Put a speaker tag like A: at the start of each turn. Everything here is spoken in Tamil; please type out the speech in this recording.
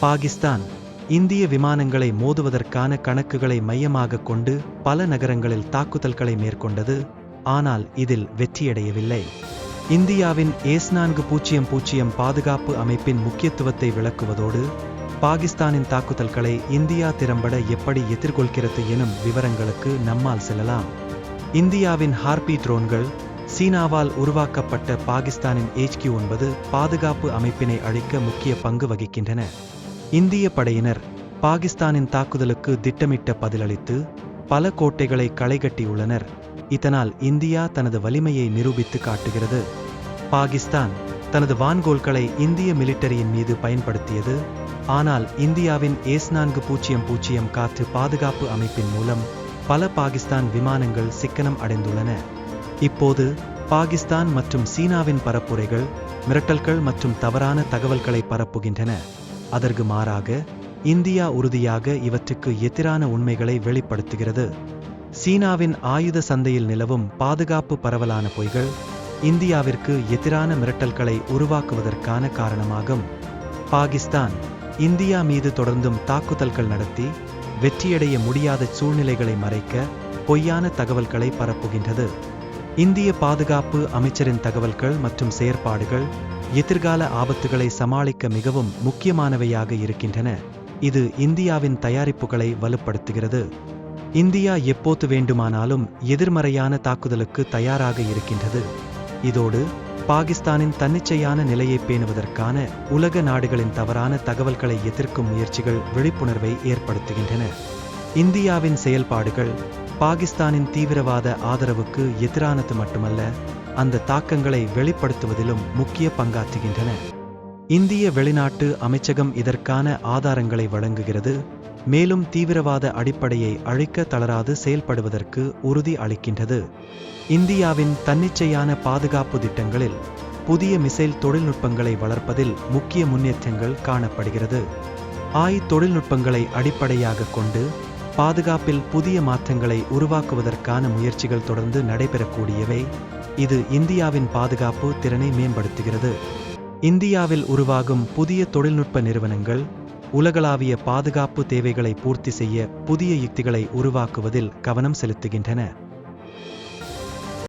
A: பாகிஸ்தான் இந்திய விமானங்களை மோதுவதற்கான கணக்குகளை மையமாகக் கொண்டு பல நகரங்களில் தாக்குதல்களை மேற்கொண்டது. ஆனால் இதில் வெற்றியடையவில்லை. இந்தியாவின் S-400 பாதுகாப்பு அமைப்பின் முக்கியத்துவத்தை விளக்குவதோடு பாகிஸ்தானின் தாக்குதல்களை இந்தியா திறம்பட எப்படி எதிர்கொள்கிறது எனும் விவரங்களுக்கு நம்மால் செல்லலாம். இந்தியாவின் ஹார்பி ட்ரோன்கள் சீனாவால் உருவாக்கப்பட்ட பாகிஸ்தானின் HQ-9 பாதுகாப்பு அமைப்பினை அழிக்க முக்கிய பங்கு வகிக்கின்றன. இந்திய படையினர் பாகிஸ்தானின் தாக்குதலுக்கு திட்டமிட்ட பதிலளித்து பல கோட்டைகளை களைகட்டியுள்ளனர். இதனால் இந்தியா தனது வலிமையை நிரூபித்து காட்டுகிறது. பாகிஸ்தான் தனது வான்கோள்களை இந்திய மிலிட்டரியின் மீது பயன்படுத்தியது. ஆனால் இந்தியாவின் S-400 காற்று பாதுகாப்பு அமைப்பின் மூலம் பல பாகிஸ்தான் விமானங்கள் சிக்கனம் அடைந்துள்ளன. இப்போது பாகிஸ்தான் மற்றும் சீனாவின் பரப்புரைகள் மிரட்டல்கள் மற்றும் தவறான தகவல்களை பரப்புகின்றன. அதற்கு மாறாக இந்தியா உறுதியாக இவற்றுக்கு எதிரான உண்மைகளை வெளிப்படுத்துகிறது. சீனாவின் ஆயுத சந்தையில் நிலவும் பாதுகாப்பு பரவலான பொய்கள் இந்தியாவிற்கு எதிரான மிரட்டல்களை உருவாக்குவதற்கான காரணமாகும். பாகிஸ்தான் இந்தியா மீது தொடர்ந்தும் தாக்குதல்கள் நடத்தி வெற்றியடைய முடியாத சூழ்நிலைகளை மறைக்க பொய்யான தகவல்களை பரப்புகின்றது. இந்திய பாதுகாப்பு அமைச்சரின் தகவல்கள் மற்றும் செயற்பாடுகள் எதிர்கால ஆபத்துகளை சமாளிக்க மிகவும் முக்கியமானவையாக இருக்கின்றன. இது இந்தியாவின் தயாரிப்புகளை வலுப்படுத்துகிறது. இந்தியா எப்போது வேண்டுமானாலும் எதிர்மறையான தாக்குதலுக்கு தயாராக இருக்கின்றது. இதோடு பாகிஸ்தானின் தன்னிச்சையான நிலையை பேணுவதற்கான உலக நாடுகளின் தவறான தகவல்களை எதிர்க்கும் முயற்சிகள் விழிப்புணர்வை ஏற்படுத்துகின்றன. இந்தியாவின் செயல்பாடுகள் பாகிஸ்தானின் தீவிரவாத ஆதரவுக்கு எதிரானது மட்டுமல்ல, அந்த தாக்கங்களை வெளிப்படுத்துவதிலும் முக்கிய பங்காற்றுகின்றன. இந்திய வெளிநாட்டு அமைச்சகம் இதற்கான ஆதாரங்களை வழங்குகிறது, மேலும் தீவிரவாத அடிப்படையை அழிக்க தளராது செயல்படுவதற்கு உறுதி அளிக்கின்றது. இந்தியாவின் தன்னிச்சையான பாதுகாப்பு திட்டங்களில் புதிய மிசைல் தொழில்நுட்பங்களை வளர்ப்பதில் முக்கிய முன்னேற்றங்கள் காணப்படுகிறது. தொழில்நுட்பங்களை அடிப்படையாக கொண்டு பாதுகாப்பில் புதிய மாற்றங்களை உருவாக்குவதற்கான முயற்சிகள் தொடர்ந்து நடைபெறக்கூடியவை. இது இந்தியாவின் பாதுகாப்பு திறனை மேம்படுத்துகிறது. இந்தியாவில் உருவாகும் புதிய தொழில்நுட்ப நிறுவனங்கள் உலகளாவிய பாதுகாப்பு தேவைகளை பூர்த்தி செய்ய புதிய யுக்திகளை உருவாக்குவதில் கவனம் செலுத்துகின்றன.